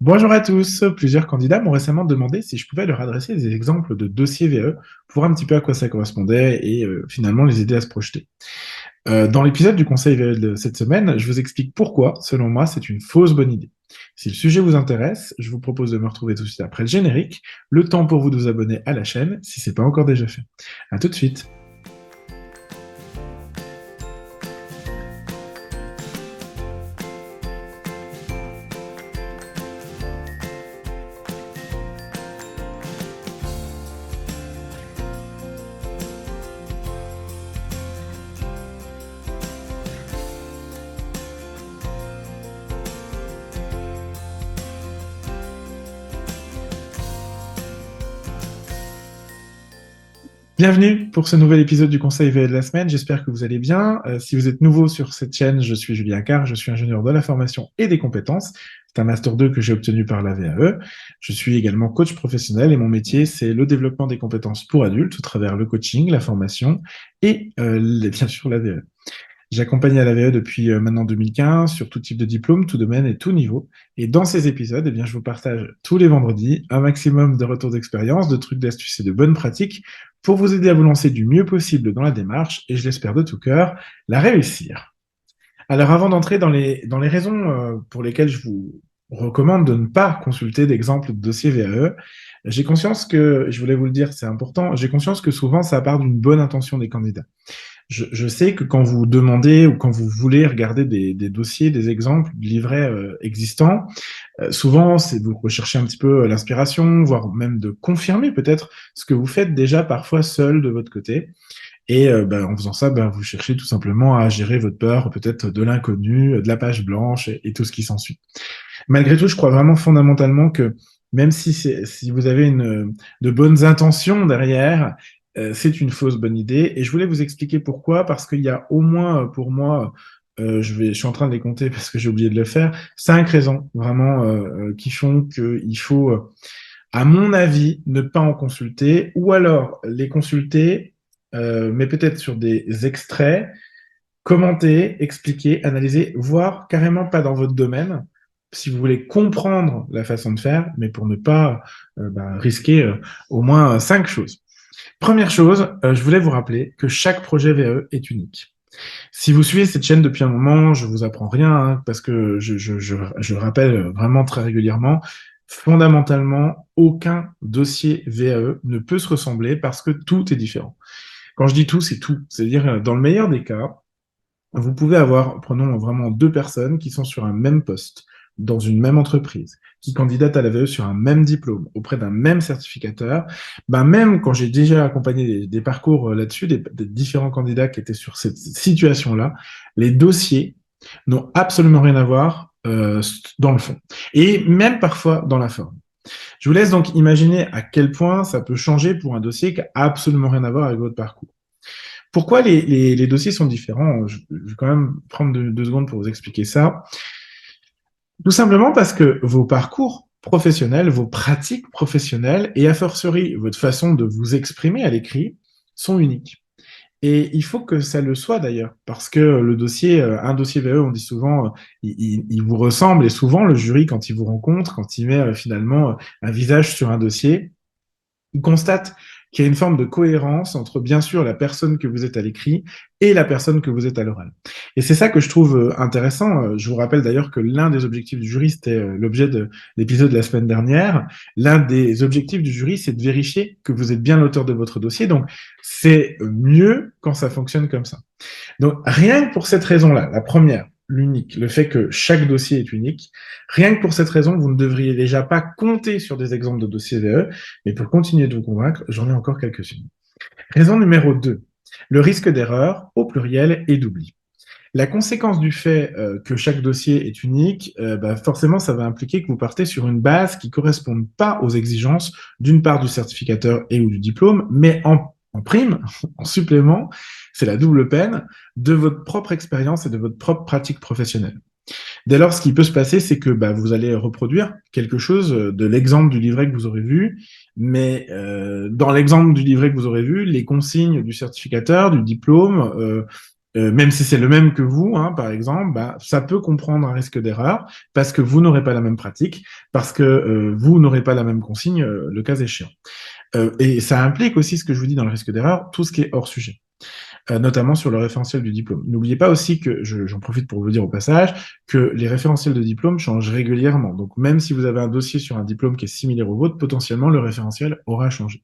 Bonjour à tous. Plusieurs candidats m'ont récemment demandé si je pouvais leur adresser des exemples de dossiers VE pour voir un petit peu à quoi ça correspondait et finalement les aider à se projeter. Dans l'épisode du conseil VE de cette semaine, je vous explique pourquoi, selon moi, c'est une fausse bonne idée. Si le sujet vous intéresse, je vous propose de me retrouver tout de suite après le générique, le temps pour vous de vous abonner à la chaîne si ce n'est pas encore déjà fait. À tout de suite. Bienvenue pour ce nouvel épisode du Conseil VE de la semaine. J'espère que vous allez bien. Si vous êtes nouveau sur cette chaîne, je suis Julien Carr, je suis ingénieur de la formation et des compétences. C'est un Master 2 que j'ai obtenu par la VAE. Je suis également coach professionnel et mon métier, c'est le développement des compétences pour adultes au travers le coaching, la formation et bien sûr la VAE. J'ai accompagné à la VE depuis maintenant 2015 sur tout type de diplôme, tout domaine et tout niveau. Et dans ces épisodes, eh bien, je vous partage tous les vendredis un maximum de retours d'expérience, de trucs, d'astuces et de bonnes pratiques pour vous aider à vous lancer du mieux possible dans la démarche et je l'espère de tout cœur, la réussir. Alors avant d'entrer dans les raisons pour lesquelles je vous recommande de ne pas consulter d'exemples de dossiers VAE, j'ai conscience que, je voulais vous le dire, c'est important, j'ai conscience que souvent ça part d'une bonne intention des candidats. Je sais que quand vous demandez ou quand vous voulez regarder des dossiers, des exemples de livrets existants, souvent c'est vous recherchez un petit peu l'inspiration, voire même de confirmer peut-être ce que vous faites déjà parfois seul de votre côté. Et en faisant ça, vous cherchez tout simplement à gérer votre peur, peut-être de l'inconnu, de la page blanche et tout ce qui s'ensuit. Malgré tout, je crois vraiment fondamentalement que même si vous avez de bonnes intentions derrière, c'est une fausse bonne idée. Et je voulais vous expliquer pourquoi, parce qu'il y a au moins pour moi, je suis en train de les compter parce que j'ai oublié de le faire, 5 raisons vraiment qui font qu'il faut, à mon avis, ne pas en consulter, ou alors les consulter, mais peut-être sur des extraits, commenter, expliquer, analyser, voire carrément pas dans votre domaine, si vous voulez comprendre la façon de faire, mais pour ne pas risquer au moins 5 choses. Première chose, je voulais vous rappeler que chaque projet VE est unique. Si vous suivez cette chaîne depuis un moment, je vous apprends rien, hein, parce que je le rappelle vraiment très régulièrement, fondamentalement, aucun dossier VAE ne peut se ressembler parce que tout est différent. Quand je dis tout, c'est tout. C'est-à-dire, dans le meilleur des cas, vous pouvez avoir, prenons vraiment 2 personnes qui sont sur un même poste, dans une même entreprise, qui candidatent à la VE sur un même diplôme, auprès d'un même certificateur. Même quand j'ai déjà accompagné des parcours là-dessus, des différents candidats qui étaient sur cette situation-là, les dossiers n'ont absolument rien à voir dans le fond. Et même parfois dans la forme. Je vous laisse donc imaginer à quel point ça peut changer pour un dossier qui a absolument rien à voir avec votre parcours. Pourquoi les dossiers sont différents? Je vais quand même prendre 2 secondes pour vous expliquer ça. Tout simplement parce que vos parcours professionnels, vos pratiques professionnelles et a fortiori votre façon de vous exprimer à l'écrit sont uniques. Et il faut que ça le soit d'ailleurs, parce que le dossier, un dossier VE, on dit souvent, il vous ressemble, et souvent le jury, quand il vous rencontre, quand il met finalement un visage sur un dossier, il constate qu'il y a une forme de cohérence entre, bien sûr, la personne que vous êtes à l'écrit et la personne que vous êtes à l'oral. Et c'est ça que je trouve intéressant. Je vous rappelle d'ailleurs que l'un des objectifs du jury, c'était l'objet de l'épisode de la semaine dernière. L'un des objectifs du jury, c'est de vérifier que vous êtes bien l'auteur de votre dossier. Donc, c'est mieux quand ça fonctionne comme ça. Donc, rien que pour cette raison-là, la première, l'unique, le fait que chaque dossier est unique, rien que pour cette raison, vous ne devriez déjà pas compter sur des exemples de dossiers VE, mais pour continuer de vous convaincre, j'en ai encore quelques-unes. Raison numéro 2, le risque d'erreur, au pluriel, et d'oubli. La conséquence du fait que chaque dossier est unique, forcément, ça va impliquer que vous partez sur une base qui ne corresponde pas aux exigences d'une part du certificateur et ou du diplôme, mais en prime, en supplément, c'est la double peine de votre propre expérience et de votre propre pratique professionnelle. Dès lors, ce qui peut se passer, c'est que vous allez reproduire quelque chose de l'exemple du livret que vous aurez vu, mais dans l'exemple du livret que vous aurez vu, les consignes du certificateur, du diplôme, même si c'est le même que vous, hein, par exemple, bah, ça peut comprendre un risque d'erreur parce que vous n'aurez pas la même pratique, parce que vous n'aurez pas la même consigne, le cas échéant. Et ça implique aussi ce que je vous dis dans le risque d'erreur, tout ce qui est hors sujet, notamment sur le référentiel du diplôme. N'oubliez pas aussi que, j'en profite pour vous dire au passage, que les référentiels de diplôme changent régulièrement. Donc même si vous avez un dossier sur un diplôme qui est similaire au vôtre, potentiellement le référentiel aura changé.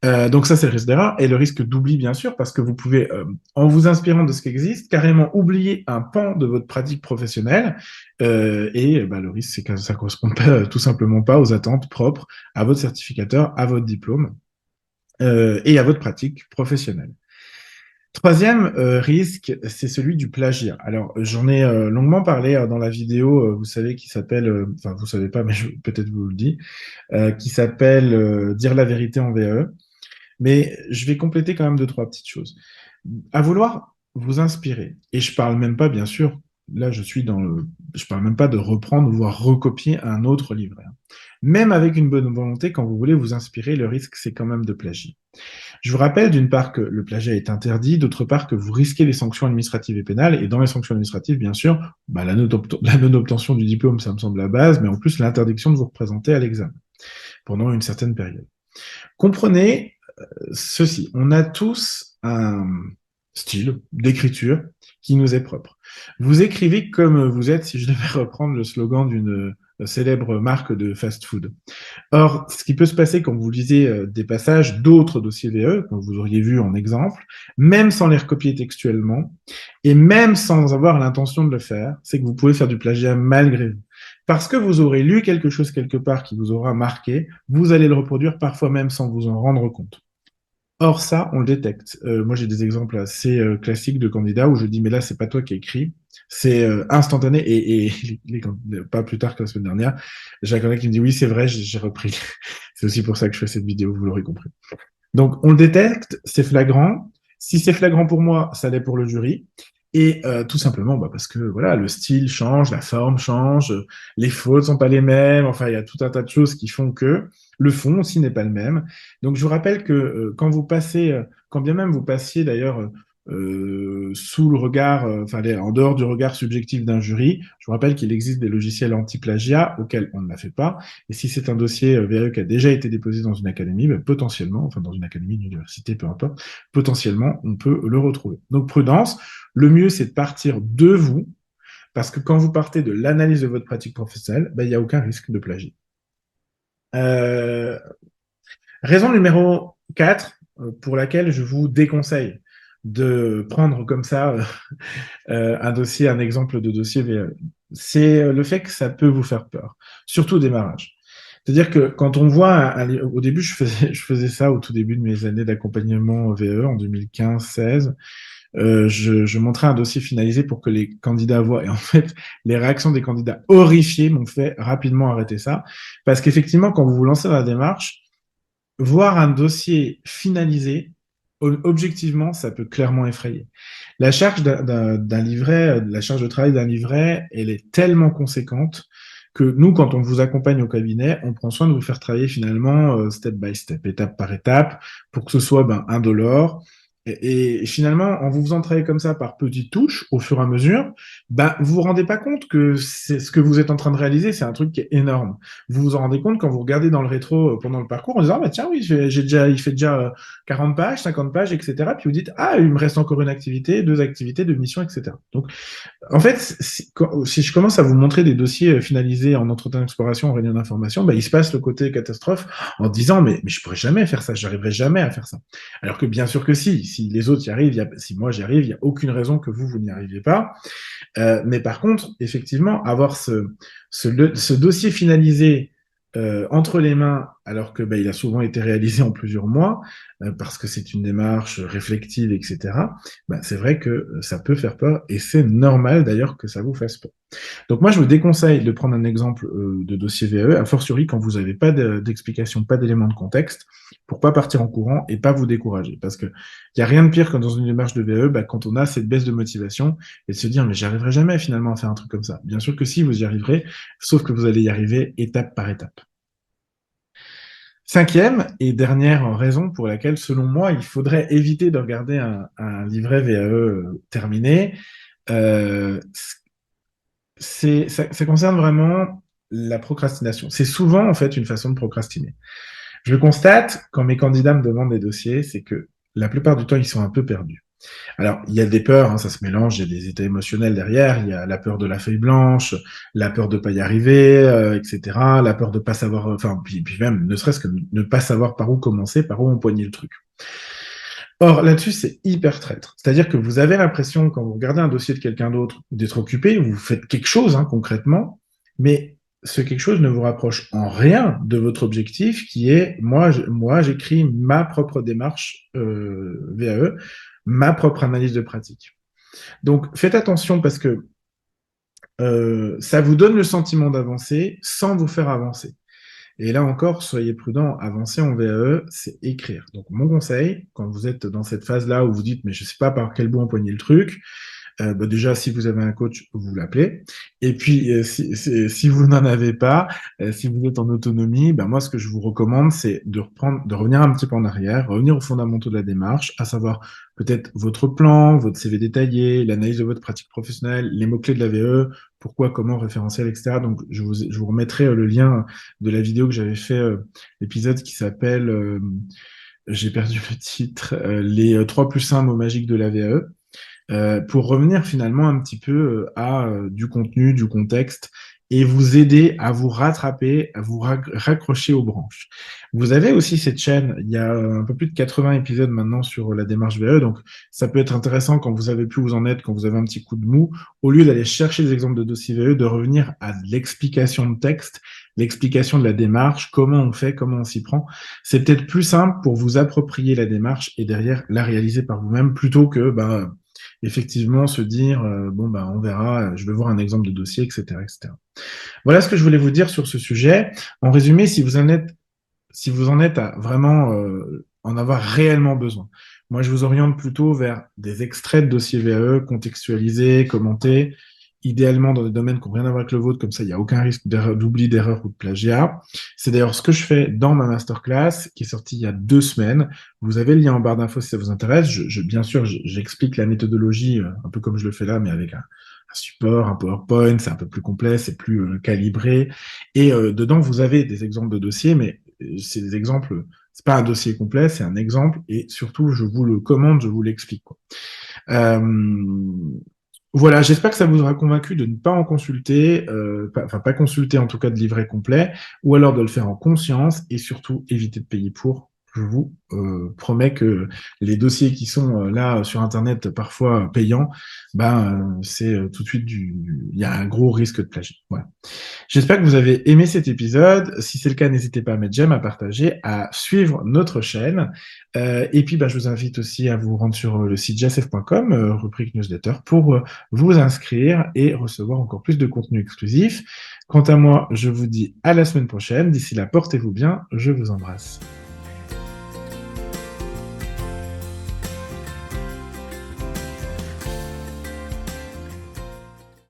Donc ça, c'est le risque d'erreur et le risque d'oubli, bien sûr, parce que vous pouvez, en vous inspirant de ce qui existe, carrément oublier un pan de votre pratique professionnelle. Et bah, le risque, c'est que ça ne correspond pas, tout simplement pas aux attentes propres à votre certificateur, à votre diplôme et à votre pratique professionnelle. Troisième risque, c'est celui du plagiat. Alors, j'en ai longuement parlé dans la vidéo, vous savez, qui s'appelle, enfin, vous savez pas, mais peut-être vous le dis, qui s'appelle Dire la vérité en VAE. Mais je vais compléter quand même deux, trois petites choses. À vouloir vous inspirer, et je parle même pas, bien sûr, là je suis dans le, je parle même pas de reprendre, voire recopier un autre livret. Même avec une bonne volonté, quand vous voulez vous inspirer, le risque c'est quand même de plagier. Je vous rappelle d'une part que le plagiat est interdit, d'autre part que vous risquez les sanctions administratives et pénales, et dans les sanctions administratives, bien sûr, bah, la non-obtention du diplôme, ça me semble la base, mais en plus l'interdiction de vous représenter à l'examen pendant une certaine période. Comprenez ceci, on a tous un style d'écriture qui nous est propre. Vous écrivez comme vous êtes, si je devais reprendre le slogan d'une célèbre marque de fast-food. Or, ce qui peut se passer quand vous lisez des passages d'autres dossiers VE, comme vous auriez vu en exemple, même sans les recopier textuellement, et même sans avoir l'intention de le faire, c'est que vous pouvez faire du plagiat malgré vous. Parce que vous aurez lu quelque chose quelque part qui vous aura marqué, vous allez le reproduire parfois même sans vous en rendre compte. Or, ça, on le détecte. Moi, j'ai des exemples assez classiques de candidats où je dis, mais là, c'est pas toi qui as écrit, c'est instantané. Et pas plus tard que la semaine dernière, j'ai un collègue qui me dit, oui, c'est vrai, j'ai repris. C'est aussi pour ça que je fais cette vidéo, vous l'aurez compris. Donc, on le détecte, c'est flagrant. Si c'est flagrant pour moi, ça l'est pour le jury. Et tout simplement bah, parce que voilà, le style change, la forme change, les fautes sont pas les mêmes. Enfin, il y a tout un tas de choses qui font que le fond aussi n'est pas le même. Donc, je vous rappelle que quand vous passez, quand bien même vous passiez d'ailleurs sous le regard, enfin en dehors du regard subjectif d'un jury, je vous rappelle qu'il existe des logiciels anti-plagiat auxquels on ne la fait pas. Et si c'est un dossier VAE qui a déjà été déposé dans une académie, ben, potentiellement, enfin dans une académie, une université, peu importe, potentiellement, on peut le retrouver. Donc prudence, le mieux c'est de partir de vous, parce que quand vous partez de l'analyse de votre pratique professionnelle, ben, il n'y a aucun risque de plagiat. Euh, Raison numéro 4 pour laquelle je vous déconseille de prendre comme ça un dossier, un exemple de dossier VAE, c'est le fait que ça peut vous faire peur, surtout au démarrage. C'est-à-dire que quand on voit, au début, je faisais ça au tout début de mes années d'accompagnement VAE en 2015-16. Je montrais un dossier finalisé pour que les candidats voient. Et en fait, les réactions des candidats horrifiés m'ont fait rapidement arrêter ça. Parce qu'effectivement, quand vous vous lancez dans la démarche, voir un dossier finalisé, objectivement, ça peut clairement effrayer. La charge d'un livret, la charge de travail d'un livret, elle est tellement conséquente que nous, quand on vous accompagne au cabinet, on prend soin de vous faire travailler finalement step by step, étape par étape, pour que ce soit indolore. Et finalement, en vous faisant travailler comme ça par petites touches, au fur et à mesure, vous vous rendez pas compte que c'est ce que vous êtes en train de réaliser, c'est un truc qui est énorme. Vous vous en rendez compte quand vous regardez dans le rétro pendant le parcours en disant, ah, bah tiens, oui, il fait déjà 40 pages, 50 pages, etc. Puis vous dites, ah, il me reste encore une activité, deux activités, deux missions, etc. Donc, en fait, si je commence à vous montrer des dossiers finalisés en entretien d'exploration, en réunion d'information, il se passe le côté catastrophe en disant, mais je pourrais jamais faire ça, j'arriverai jamais à faire ça. Alors que bien sûr que si les autres y arrivent, si moi j'y arrive, il n'y a aucune raison que vous n'y arriviez pas. Mais par contre, effectivement, avoir ce dossier finalisé entre les mains, alors que il a souvent été réalisé en plusieurs mois, parce que c'est une démarche réflexive, etc., c'est vrai que ça peut faire peur, et c'est normal d'ailleurs que ça vous fasse peur. Donc moi, je vous déconseille de prendre un exemple de dossier VAE, a fortiori quand vous n'avez pas d'explication, pas d'éléments de contexte, pour pas partir en courant et pas vous décourager. Parce que il y a rien de pire que dans une démarche de VAE, quand on a cette baisse de motivation et de se dire mais j'y arriverai jamais finalement à faire un truc comme ça. Bien sûr que si, vous y arriverez, sauf que vous allez y arriver étape par étape. Cinquième et dernière raison pour laquelle, selon moi, il faudrait éviter de regarder un livret VAE terminé, euh, ça concerne vraiment la procrastination. C'est souvent, en fait, une façon de procrastiner. Je le constate quand mes candidats me demandent des dossiers, c'est que la plupart du temps, ils sont un peu perdus. Alors, il y a des peurs, hein, ça se mélange, il y a des états émotionnels derrière, il y a la peur de la feuille blanche, la peur de pas y arriver, etc., la peur de pas savoir, enfin, puis même, ne serait-ce que ne pas savoir par où commencer, par où empoigner le truc. Or, là-dessus, c'est hyper traître. C'est-à-dire que vous avez l'impression, quand vous regardez un dossier de quelqu'un d'autre, d'être occupé, vous faites quelque chose, hein, concrètement, mais ce quelque chose ne vous rapproche en rien de votre objectif qui est, moi j'écris ma propre démarche VAE, ma propre analyse de pratique. Donc, faites attention parce que ça vous donne le sentiment d'avancer sans vous faire avancer. Et là encore, soyez prudent, avancer en VAE, c'est écrire. Donc mon conseil, quand vous êtes dans cette phase-là où vous dites, mais je ne sais pas par quel bout empoigner le truc, bah déjà, si vous avez un coach, vous l'appelez. Et puis, si vous n'en avez pas, si vous êtes en autonomie, bah moi, ce que je vous recommande, c'est de revenir un petit peu en arrière, revenir aux fondamentaux de la démarche, à savoir peut-être votre plan, votre CV détaillé, l'analyse de votre pratique professionnelle, les mots-clés de la VE, pourquoi, comment, référentiel, etc. Donc, je vous remettrai le lien de la vidéo que j'avais fait, l'épisode qui s'appelle, j'ai perdu le titre, les 3 plus 1 mots magiques de la VE. Pour revenir finalement un petit peu à du contenu, du contexte, et vous aider à vous rattraper, à vous raccrocher aux branches. Vous avez aussi cette chaîne, il y a un peu plus de 80 épisodes maintenant sur la démarche VE, donc ça peut être intéressant quand vous avez pu vous en être, quand vous avez un petit coup de mou, au lieu d'aller chercher des exemples de dossiers VE, de revenir à l'explication de texte, l'explication de la démarche, comment on fait, comment on s'y prend. C'est peut-être plus simple pour vous approprier la démarche et derrière la réaliser par vous-même plutôt que effectivement se dire bon bah on verra, je vais voir un exemple de dossier, etc., etc. Voilà ce que je voulais vous dire sur ce sujet. En résumé, si vous en êtes à vraiment en avoir réellement besoin, moi je vous oriente plutôt vers des extraits de dossiers VAE contextualisés, commentés, idéalement dans des domaines qui n'ont rien à voir avec le vôtre, comme ça il n'y a aucun risque d'oubli, d'erreur ou de plagiat. C'est d'ailleurs ce que je fais dans ma masterclass qui est sortie il y a 2 semaines. Vous avez le lien en barre d'infos si ça vous intéresse. Bien sûr, j'explique la méthodologie un peu comme je le fais là, mais avec un support, un PowerPoint, c'est un peu plus complet, c'est plus calibré. Et dedans, vous avez des exemples de dossiers, mais c'est des exemples, c'est pas un dossier complet, c'est un exemple. Et surtout, je vous le commande, je vous l'explique, quoi. Euh, voilà, j'espère que ça vous aura convaincu de ne pas en consulter, pas consulter en tout cas de livret complet, ou alors de le faire en conscience et surtout éviter de payer pour. Je vous promets que les dossiers qui sont là sur Internet parfois payants, c'est tout de suite il y a un gros risque de plagiat. Voilà. J'espère que vous avez aimé cet épisode. Si c'est le cas, n'hésitez pas à mettre j'aime, à partager, à suivre notre chaîne. Et puis, je vous invite aussi à vous rendre sur le site jassef.com, rubrique newsletter, pour vous inscrire et recevoir encore plus de contenu exclusif. Quant à moi, je vous dis à la semaine prochaine. D'ici là, portez-vous bien. Je vous embrasse.